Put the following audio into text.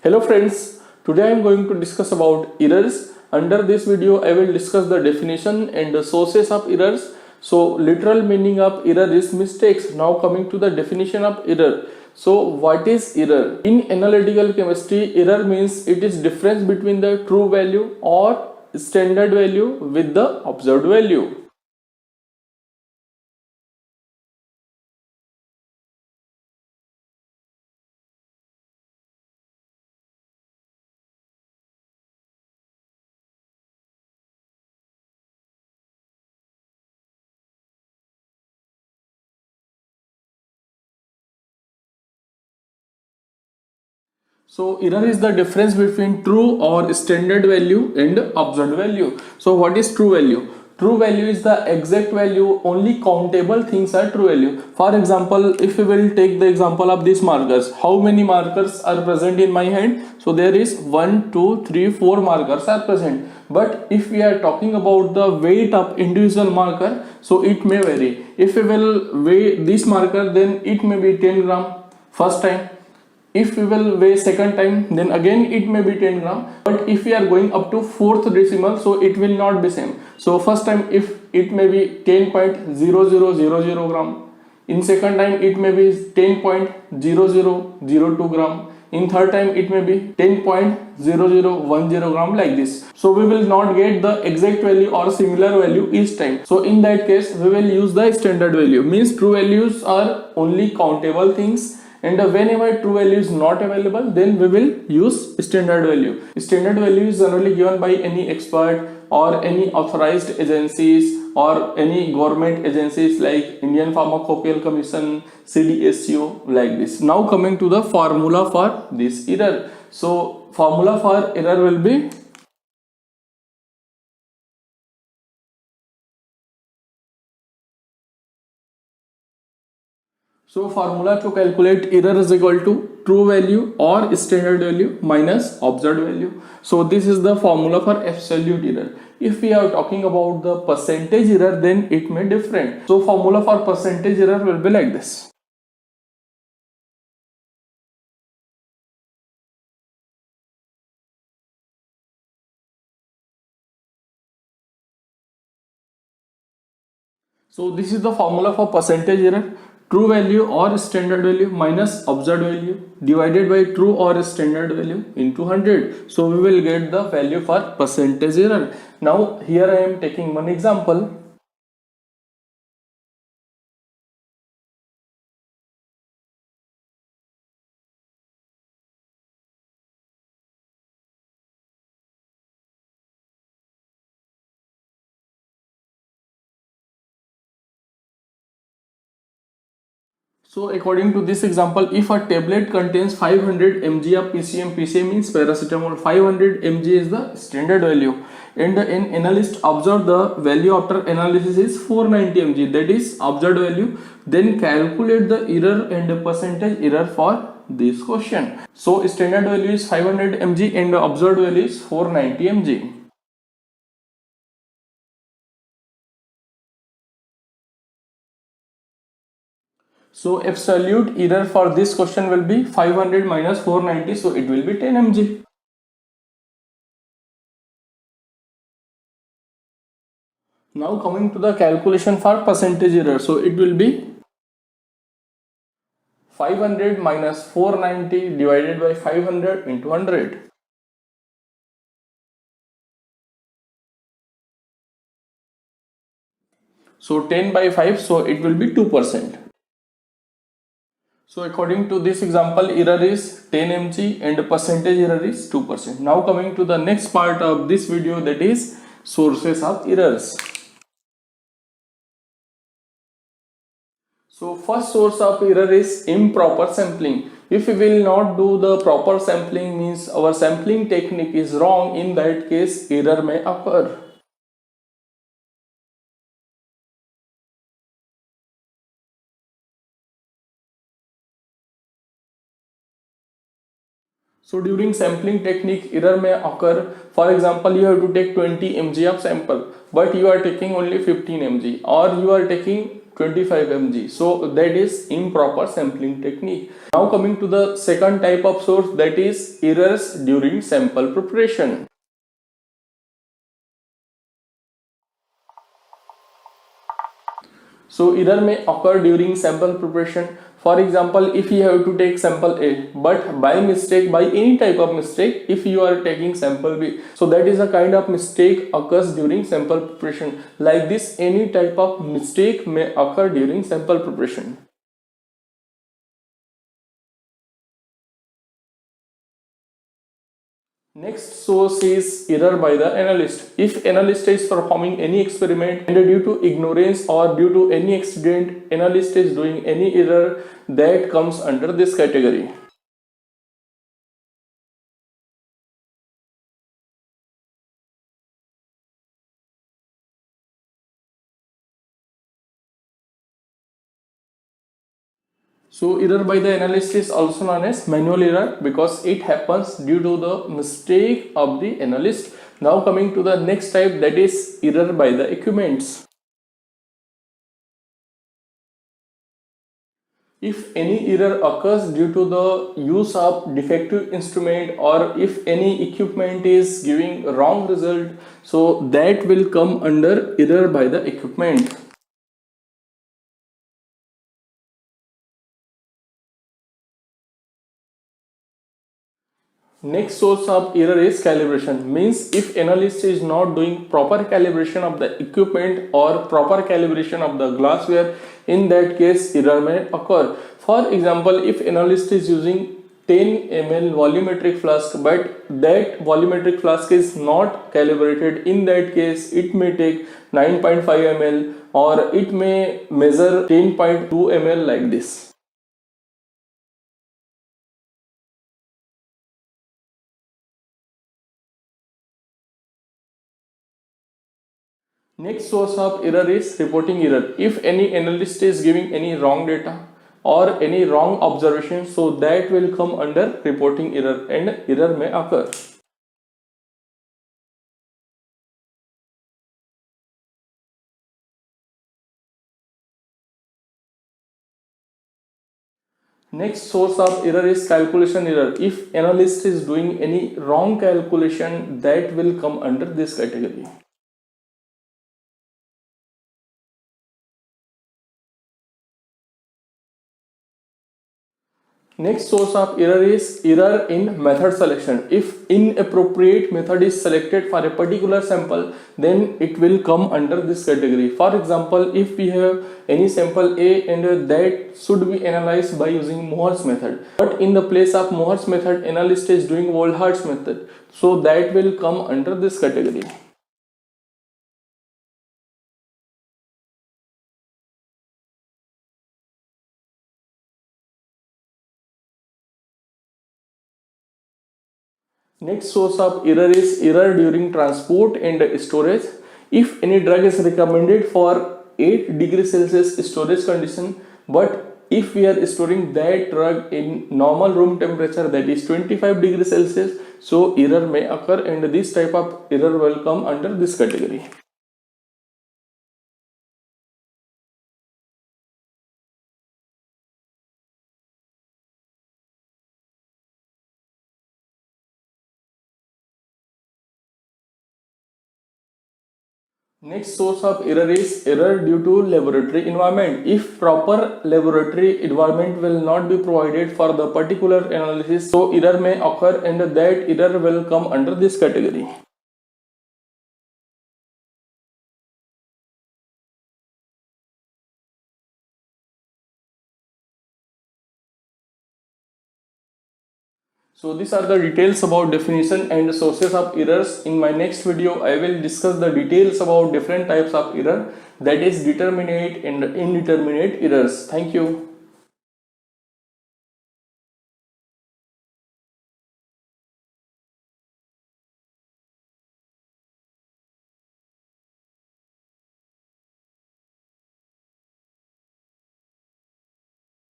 Hello friends, today I am going to discuss about errors. Under this video I will discuss the definition and the sources of errors. So literal meaning of error is mistakes. Now coming to the definition of error. So what is error? In analytical chemistry, error means it is difference between the true value or standard value with the observed value. So error is the difference between true or standard value and observed value. So what is true value? True value is the exact value, only countable things are true value. For example, if we will take the example of these markers, how many markers are present in my hand? So there is 1, 2, 3, 4 markers are present. But if we are talking about the weight of individual marker, so it may vary. If we will weigh this marker, then it may be 10 gram first time. If we will weigh second time, then again it may be 10 gram. But if we are going up to fourth decimal, so it will not be same. So first time if it may be 10.0000 gram, in second time it may be 10.0002 gram, in third time it may be 10.0010 gram, like this. So we will not get the exact value or similar value each time. So in that case we will use the standard value. Means true values are only countable things, and whenever true value is not available, then we will use standard value. Standard value is generally given by any expert or any authorized agencies or any government agencies like Indian Pharmacopoeial Commission, CDSCO, like this. Now coming to the formula for this error. So formula for error will be formula to calculate error is equal to true value or standard value minus observed value. So this is the formula for absolute error. If we are talking about the percentage error, then it may different. So formula for percentage error will be like this. So this is the formula for percentage error. True value or standard value minus observed value divided by true or standard value into 100. So we will get the value for percentage error. Now here I am taking one example. So according to this example, if a tablet contains 500 mg of PCM, PCM means paracetamol, 500 mg is the standard value, and an analyst observed the value after analysis is 490 mg, that is observed value. Then calculate the error and the percentage error for this question. So standard value is 500 mg and the observed value is 490 mg. So absolute error for this question will be 500 minus 490, so it will be 10 mg. Now coming to the calculation for percentage error, so it will be 500 minus 490 divided by 500 into 100. So 10 by 5, so it will be 2%. So according to this example, error is 10 mg and percentage error is 2%. Now coming to the next part of this video, that is sources of errors. So first source of error is improper sampling. If we will not do the proper sampling, means our sampling technique is wrong, in that case error may occur. So during sampling technique, error may occur. For example, you have to take 20 mg of sample, but you are taking only 15 mg, or you are taking 25 mg. So that is improper sampling technique. Now coming to the second type of source, that is errors during sample preparation. So error may occur during sample preparation. For example, if you have to take sample A, but by mistake, by any type of mistake, if you are taking sample B, so that is a kind of mistake occurs during sample preparation. Like this, any type of mistake may occur during sample preparation. Next source is error by the analyst. If analyst is performing any experiment and due to ignorance or due to any accident, analyst is doing any error, that comes under this category. So error by the analyst is also known as manual error because it happens due to the mistake of the analyst. Now coming to the next type, that is error by the equipments. If any error occurs due to the use of defective instrument or if any equipment is giving wrong result, so that will come under error by the equipment. Next source of error is calibration. Means if analyst is not doing proper calibration of the equipment or proper calibration of the glassware, in that case error may occur. For example, if analyst is using 10 ml volumetric flask but that volumetric flask is not calibrated, in that case it may take 9.5 ml or it may measure 10.2 ml like this. Next source of error is reporting error. If any analyst is giving any wrong data or any wrong observation, so that will come under reporting error and error may occur. Next source of error is calculation error. If analyst is doing any wrong calculation, that will come under this category. Next source of error is error in method selection. If inappropriate method is selected for a particular sample, then it will come under this category. For example, if we have any sample A and that should be analyzed by using Mohr's method, but in the place of Mohr's method, analyst is doing Volhard's method, so that will come under this category. Next source of error is error during transport and storage. If any drug is recommended for 8 degrees Celsius storage condition, but if we are storing that drug in normal room temperature, that is 25 degrees Celsius, so error may occur and this type of error will come under this category. Next source of error is error due to laboratory environment. If proper laboratory environment will not be provided for the particular analysis, so error may occur and that error will come under this category. So these are the details about definition and sources of errors. In my next video, I will discuss the details about different types of error, that is determinate and indeterminate errors. Thank you.